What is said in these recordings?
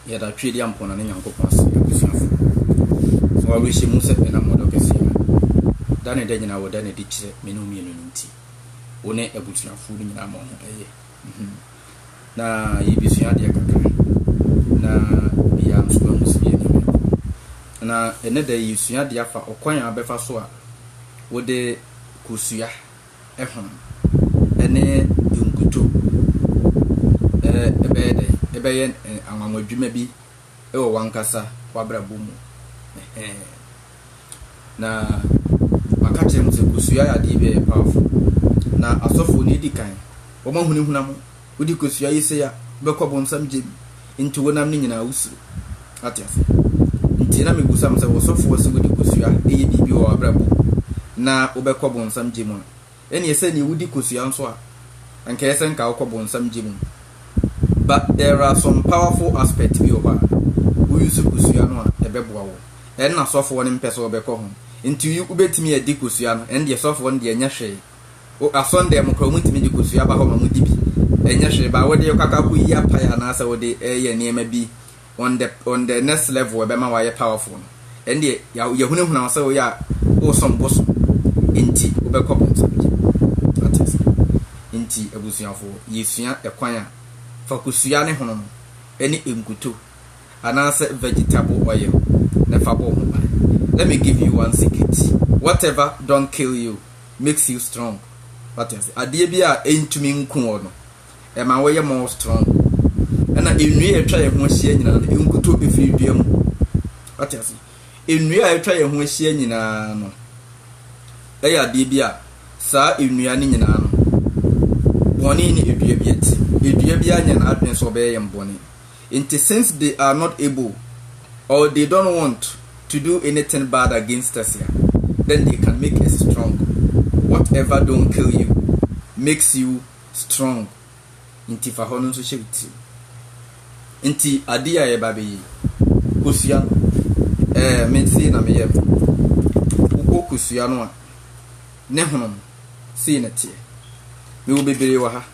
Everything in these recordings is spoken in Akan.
ya da twedi ampona ne Nyankopon ase abusuafo so wa wishi mu se na modo kese dane de nyina wo dane di kire menu mienu nti wone abusuafo ni nyina mo ho eye na yibisua de kakra na biya nso ba musibie ni na ene da yisua de afa okwan abefa so a wode kusua ehon ene yunguto ebe anwamwadwuma bi ewo wankasa wabrabo mu na makache mu se kusua ya de be powerful na asofo ni dikan wo ma hunihuna mo wodi kusua yise ya bekɔbɔ nsam gye nti wonam ne nyina usuru atiafe nti na megusam se wo sofo wose wodi kusua eye bibi wo wabrabo na wo bekɔbɔ nsam gye mu ene yese ni wodi kusua nso a anka yese nka wo kɔbɔ nsam gye mu. But there are some powerful aspects bi over we use kusua no a ebeboa wo en na sofo won mpese obekɔ ho nti yu ubetimi edi kusua no en de sofo won de enya hwe o asonde mo kro mutimi di kusua ba ho ma mudi bi enya hwe ba wode kakako yi apaya na asa wode ye niema bi on the next level be ma wa ye powerful no en de ya hunahuna asa wo ya o somboso nti obekɔ bonso nti abusuafo yesua ekwan a fakusua ne hono eni enkuto anase vegetable oil ne fa bo ho. Let me give you one secret. Whatever don't kill you makes you strong. What is ade bia entumi nku no e ma wo ye more strong na enui etwa ye ho ahia nyina no enkuto befiri dua mu. What is enui a etwa ye ho ahia nyina no e ya ade bia saa enui ani nyina no boni ni edua bia ti edua bia nya na adwen so be ye mboni. Since they are not able or they don't want to do anything bad against us here, then they can make us strong. Whatever don't kill you makes you strong. Inti fa hono so shebiti inti adia ye babe kusua mensi na meye uko kusua no a ne hono si na tie me wo bebere wa ha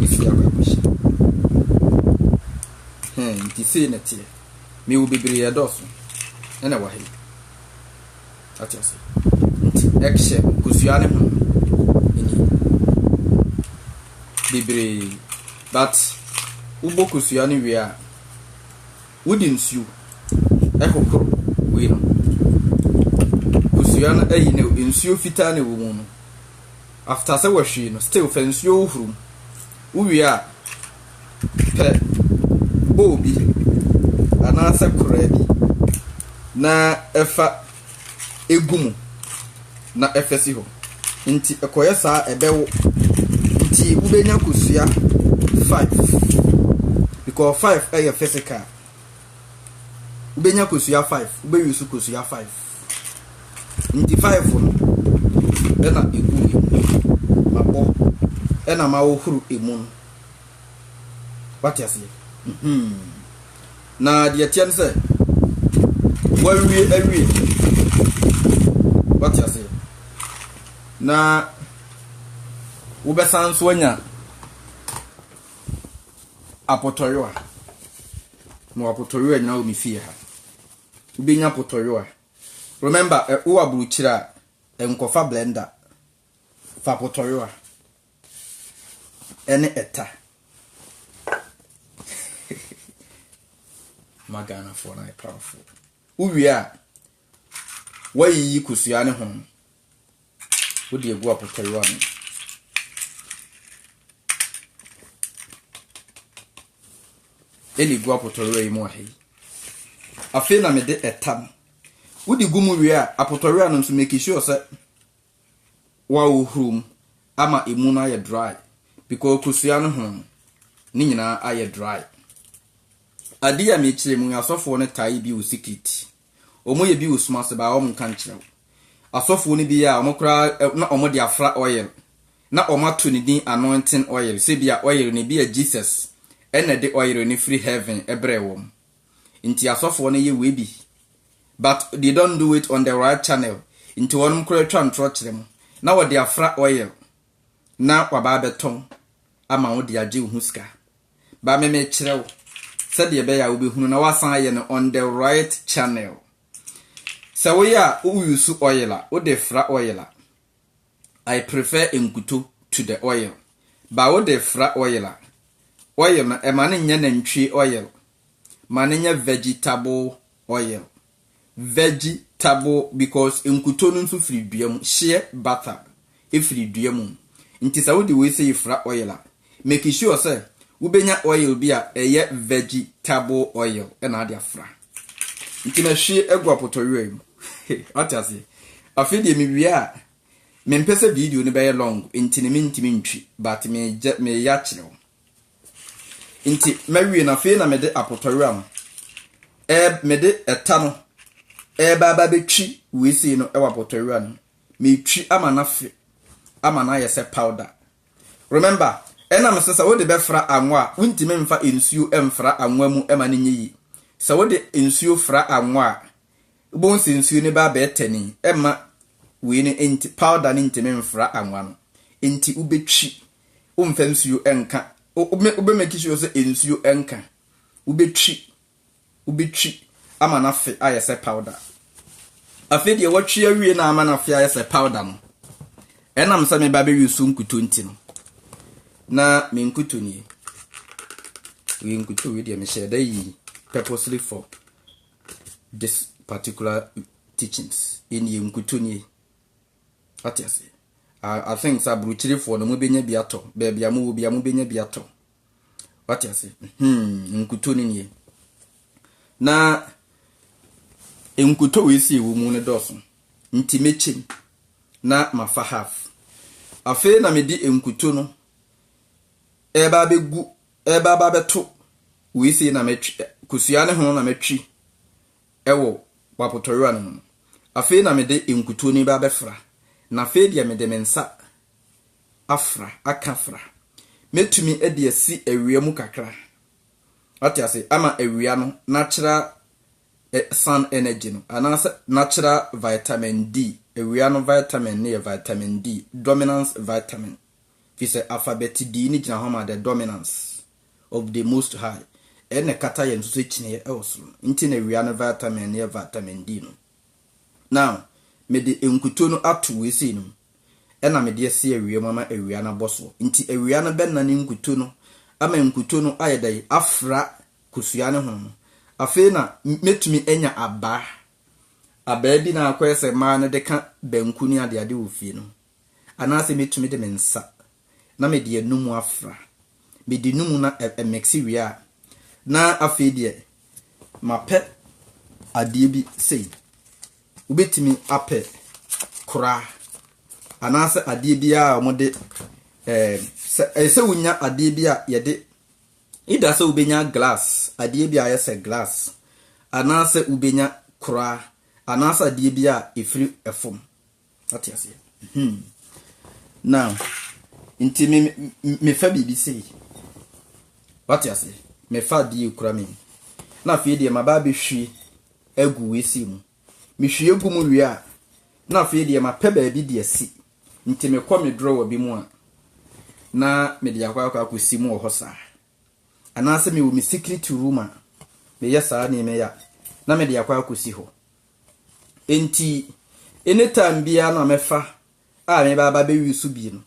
ifia kwa kushi inti si na tie me wo bebere ya doso ena wa he atiase inti action kusua ne hono bibire but uboku suya ni wia wudi nsu ekokoro we no kusuya na ayi ne nsu fita ne wo mu no after say wahwe no still fa nsu ohuru uwia pe bobi ana sa korabi na efa egumu na efesi ho nti ekoye sa ebewo nti ubenya kusua 5 because 5 ay physical ubenya kusua 5 ube use kusua 5 nti 5 no ena egu mabo ena ma ohuru emu what you say na dia tian se wawie awie what you say na ubesan so anya apotoyoa mo apotoyoa nyina o mi fie ha ubenya apotoyoa remember uwa buruchira enkofa blender fa apotoyoa ene eta magana for na powerful uwia wayi kusua ne ho odi egu apotoyoa no eli gua potoro yi mo ahi afi na me de etam wudi gumu wi a apotoro no nso make sure say wa ohrum ama emu na ye dry because kusua no ho ni nyina aye dry adia me kire mu asofo ne tai bi o secret omo ye bi o suma se ba o mo kan kire asofo ne bi a omo kra na omo de afra oil na omo to ni din anointing oil se bi a oil ne bi a Jesus ene de oil ni free heaven ebrewom inti asofo ne ye webi but they don't do it on the right channel inti wonum kura twa ntrɔ mu na wo de afra oil na waba beton ama wo de age huska ba me kyerɛw said ye be ya obi hunu na wasan ye no on the right channel. So we are who use oil o de fra oil. I prefer enkuto to the oil. Ba o de fra oil. Oil na e mane nya nantwi oil. Mane nya vegetable oil. Vegetable because enkuto no nso firi dua mu. Shea butter e firi dua mu. Nti sa wo de we say fra oil. Make sure say ubenya oil bi a eye vegetable oil e na ade afra. Nti na hwe egu apotowe mu. Atasi. Afidi mi wia me mpese video ni be long nti ne ntimi ntwi but me ya kyerɛw. Nti mawie na fe na me de apotowe am. Me de eta no baba betwi we see no e wa apotowe no. Me twi ama na fe ama na yese powder. Remember ena me sesa wo de be fra anwa untimi mfa ensuo emfra anwa mu ema ne nyi. Sa wo de ensuo fra anwa bon ensuo ne ba be tani ema we ne enti powder ne ntimi mfra anwa no. Enti ubetwi umfa ensuo enka ube make sure say ensuo enka ubetwi ama na fe ayese powder. Afi de watwi awie na ama na fe ayese powder no. Ena me sa me ba be yusu nkuto nti no. Na me nkuto ni we nkuto we de me share dey purposely for this particular teachings in nkuto ni. What you say? I think sa bruchiri for no mo benya biato be bia mo benya biato. What you say? Nkuto ni na nkuto we si wo mu ne doso nti mechim na mafa half afi na me di nkuto no eba begu eba beto we si na metwi kusua ne ho na metwi ewo wapotoriwa no afi na me de nkuto ni ba befra na fe dia me de mensa afra akafra metumi edi asi awia mu kakra atiase ama awia no natural sun energy no anasa natural vitamin D awia no vitamin ne vitamin D dominance vitamin fise alphabet D ni gina homa the dominance of the most high ene kata ye nso chine ye also nti na awia no vitamin ne vitamin D no now me de enkuto no ato we si no ena me de ase awia mama awia na boso nti awia no benna ne nkuto no ama nkuto no ayedai afra kusua ne ho afi na metumi enya aba bi na akwese ma ne de ka banku ni ade ofie no anase metumi de mensa na me de enum afra me de num na mixi wia na afi de mape ade bi sei ubetimi ape kura anase ade bi a mo de se wunya ade bi a ye de ida se ubenya glass ade bi a yese glass anase ubenya kura anase ade bi a efiri efom atiase now inti me fa bibi sei atiase me fa die kura me na fe de maba be hwi agu wesi mu me hwi agu mu wi a na fe de ma pe ba bi de asi inti me kwa me drawer bi mu a na me de yakwa akosi mu ho sa anase me wo me secret room a me yesa na me ya na me de yakwa akosi ho enti anytime bia na me fa a me ba be wisu bi no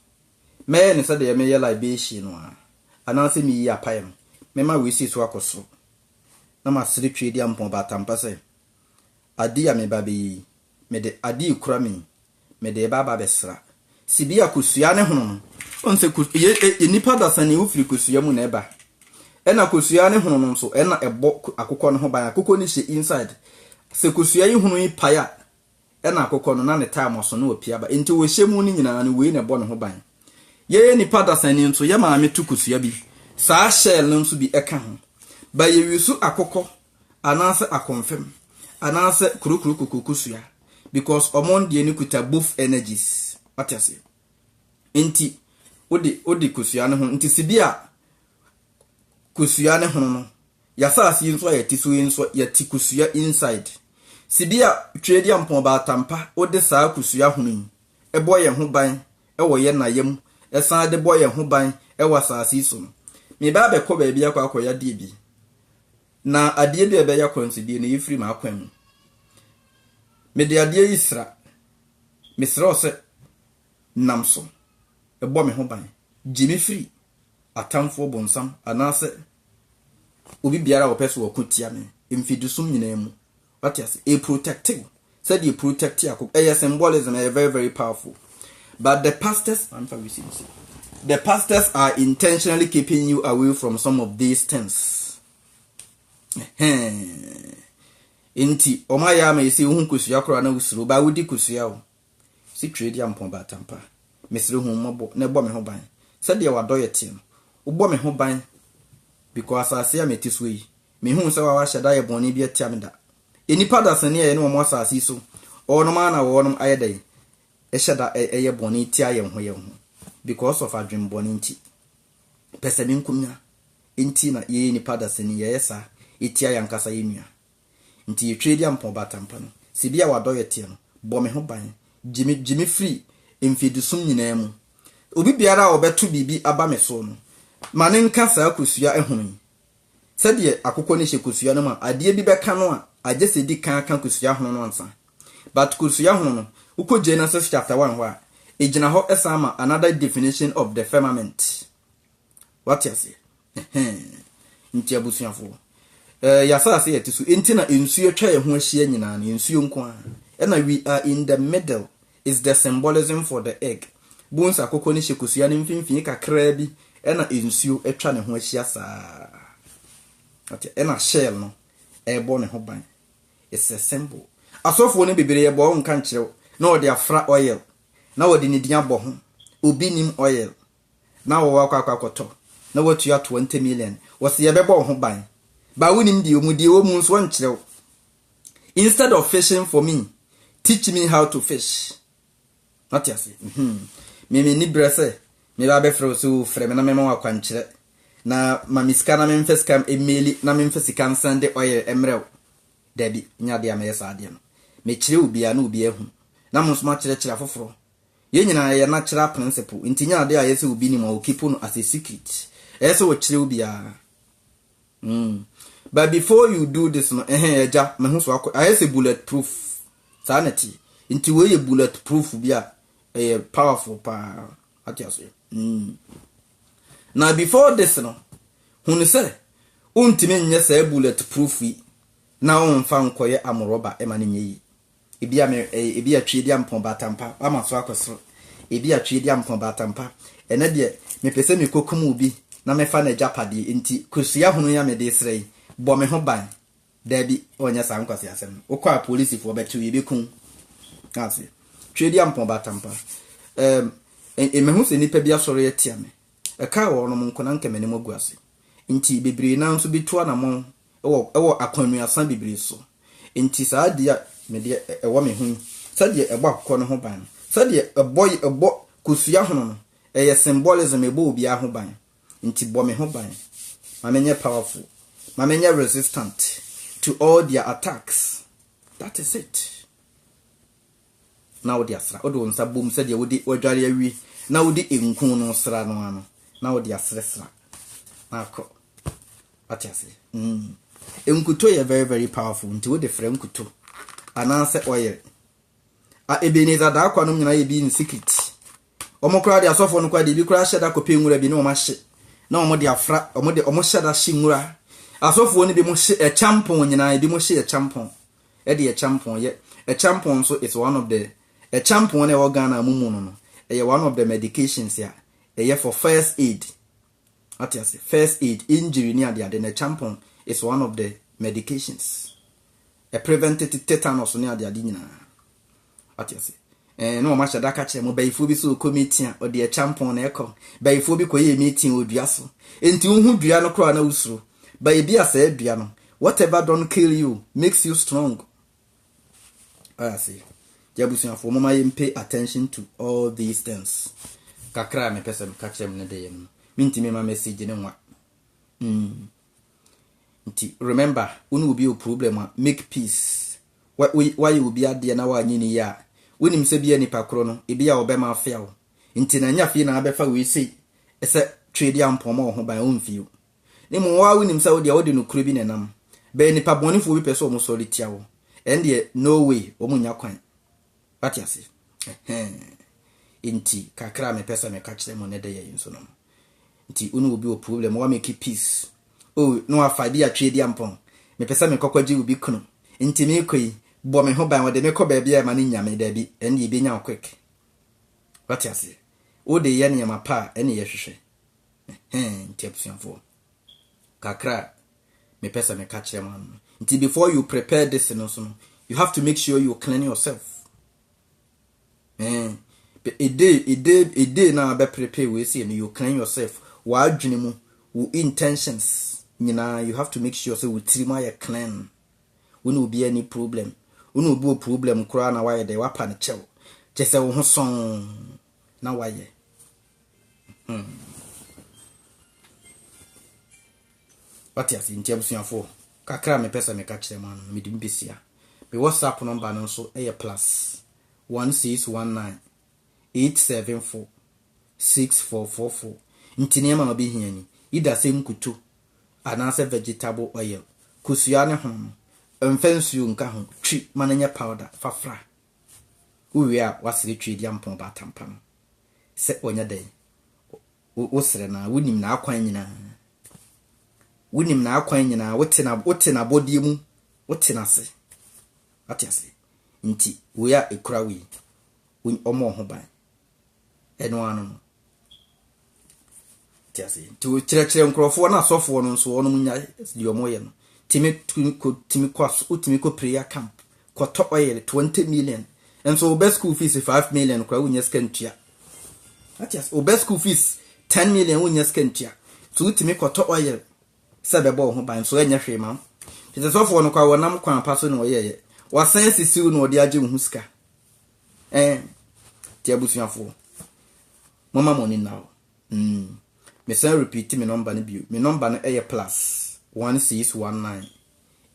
me ne se de me ye libation no a anase me yi apayem me ma wesi so akoso na ma sere twe dia mpon ba tampa se adi ya me ba be me de adi kura me de ba besra sibia kusua ne hono onse ye nipa da sane ufiri kusua mu na eba ena kusua ne hono no so ena ebo akokɔ no ho ban akokɔ ni hye inside se kusua yi hono yi paya ena akokɔ no na ne time so no opia ba enti wo hye mu ni nyina no we ne bo no ho ban ye nipa da sane nso ye ma me tu kusua bi saa shell no nso bi eka ho ba ye wisu akokɔ anase akonfem anase kurukuru kukusua because omon de ni kuta both energies atase enti odi kusua ne ho nti sibia kusua ne ho no yasasi nso ya tisu nso ya tikusua inside sibia twedi ampon ba tampa odi saa kusua ho ni ebo ye ho ban ewo ye na yem esan de boye ho ban ewo asasi so me ba be ko ba bia kwa akoya die bi na adie bi ebe ya konsidie na yefiri ma akwam me de adie isra me sro se namso ebo me ho ban jimi free atamfo bonsam anase obi biara wo pese wo kotia me mfidusum nyina mu what you say a protective said you protect yakub symbolism is very very powerful but the pastors are intentionally keeping you away from some of these things inti omaya ma yesi hu kusua kro na usuro ba wudi kusua o si trade am pon batampa mesre hu mobo na ebo me ho ban said you wado yete no ubo me ho ban because asase ametiso yi me hu se wa hyeda ye boni bi atia me da enipa da sane ye no mo asase so ono ma na wo no ayedai e hyeda ye boni tia ye ho because of adwem boni nti pese bi nkumnya nti na ye enipa da sane ye yesa itia yankasa ye nua nti ye trade am pon batampa no se bia wado yete no bo me ho ban jimi free emfidusum nyina mu obi biara obeto bibi aba me so no mane nka saa kusua ehunu sɛdeɛ akokɔ ne hye kusua no ma adeɛ bi bɛka no a agye sɛ di kan kusua hono no ansa but kusua hono no ukɔ Genesis chapter 1 hɔ a egyina hɔ esama another definition of the firmament what you say nti abusuafo yasa ase yete so enti na ensuo twa ye ho ahyia nyina na ensuo nko a na we are in the middle is the symbolism for the egg bones akokɔ ne hye kusua ne mfimfini kakra bi ena ensuo etwa ne ho ahyia saa ati ena shell no ebo ne ho ban it's a symbol asofo ne bebere ye bo nka nkyerɛw na odi afra oil na odi ne dia bɔ ho obi nim oil na wo akwakoto na watu ya 20 million wose ye bɛbɔ ho ban ba wonim die mu die wo mu nso nkyerɛw instead of fishing for me teach me how to fish not yase me ni brese me ba be fro so freme na me ma kwankyere na mamiska na me mfeskam emeli na me mfesika sande oil emrew dabi nyade am yesa ade no me kire obia na obia hu na mo sma kire afoforo ye nyina ye natural principle nti nyade a yese obi ni ma okipo no as a secret yese wo kire obia but before you do this no eja me hu so ayese bulletproof sanity nti we ye bulletproof bia powerful pa atiaso na before this no hunu se untime nyɛ sa bulletproof na onfa nkoye amoroba ema ne nyi ebi atwedi ampon batampa ama so akosoro ebi atwedi ampon batampa ene de me pese me kokum obi na me fa na japade nti kusua hunu ya me de srei bo me ho ban dabi onya sa nkwase asem okwa police fo betu ye bekun kasi twedi ampon batampa mehu se nipa bia soro yetia me eka wo no nkona nke mene moguase nti bebre na nso bitua na mo ewo akwanu asan bebre so nti saa dia me de ewo me hu sade ebo akokɔ no ho ban sade ebo kusua hono no eye symbolism ebo obi a ho ban nti bo me ho ban ma menye powerful ma menye resistant to all their attacks. That is it. Now the asra odo nsa bom sade wodi wadware awi na wodi enkun no sra no ano na wodi asresra na akọ atiase enkuto ye very very powerful nti wodi frɛ enkuto ananse oil a Ebeneza da akwa no nyina ye bi in secret omokra de asofo no kwa de bi kra hyeda kope nwura bi na omahye na omode afra omode omohyeda hye nwura asofo ni bi mo hye e champon nyina bi mo hye e champon e de e champon ye a champon so is one of the a champon e organ mumu no one of the medications here for first aid. What you say? First aid injury near the other. Champon is one of the medications. A preventative tetanus near the adina. What you say? No much that catch mo by phobi so committee or the champon echo. By phobi koye meeting with yaso. Into who diano crown usru. By be a said diano. Whatever don't kill you makes you strong. I see. Jabusia for mama pay attention to all these things. Kakra me person catch them na day. Minti me my message ne wa. Remember, unu will be a problem. Make peace. Why you will be at the na wa nyini ya. Winim se bia nipa kro no, e bia obema fail. Nti na nya fi na abefa we say. Ese trade ampoma ho ban onfio ne mo wa wonim sa wo de wo de no kuro bi nenam be nipa bonifo bi pese o mo solitia wo and no way o mo nya kwan atiase inti kakra me pesa me ka kire mo ne de ye nso no inti unu obi o problem wa make peace oh no afa bi atwe ampon me pesa me kokwaji obi kunu inti me koi bo me ho ban wo de me ko ba bia ma ne nyame da bi and ye be nya quick atiase o de ye ne ma pa ene ye hwehwe inti abusuafo kakra me pesa me ka kire mo inti before you prepare this no so you have to make sure you clean yourself. A day now be prepare we see and you clean yourself. Wa adwene mu wo intentions you have to make sure so we trima ya clean. We no be any problem. We no be problem kura na why dey wapa ne chew. Chese wo ho son na why. What yes in tiabusuafo kakra me pesa me ka kire man me dim besia. Me WhatsApp number no so plus 1619 874 6444 ntini ma obi hiani ida se mkutu anase vegetable oil kusua ne ho mfensuo nka ho twi mananya powder fafra uwe a wasire twi dia mpon batampam se onya den wo sere na wonim na akwan nyina wote na body mu wote na se atiase nti we a ekura we omo ho ban eno anu tiase tu kire nkrofo na asofo no so ono nya di omo ye no timi ko prayer camp ko to oil 20 million and so best school fees 5 million kwa unya skentia atiase o best school fees 10 million unya skentia so timi ko to oil sebebo ho ban so enya hwema tete sofo no kwa wonam kwa paso no ye wasan sisiu no odi age hu sika ti abusuafo mama money now me say repeat me number no bio me number no plus 1619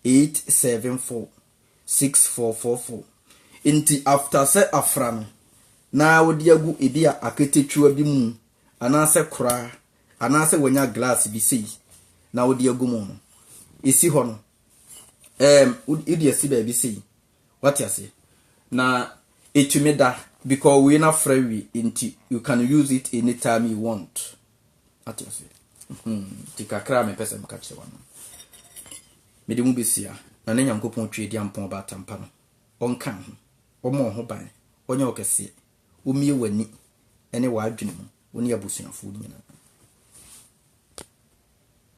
874 6444 inti after say afran na odi agu ebi a aketetua bi mu anase kora anase wonya glass bi sei na odi agu mu no isi ho no idi esi ba bi sei what you say na etumeda because we na free into you can use it anytime you want what you say tikakra me pesa me kache wan me de mu besia na ne nyankopon twe di ampon ba tampa no onka ho omo ho ban onya okese omie wani ene wa adwene mu oni abusuafo nyina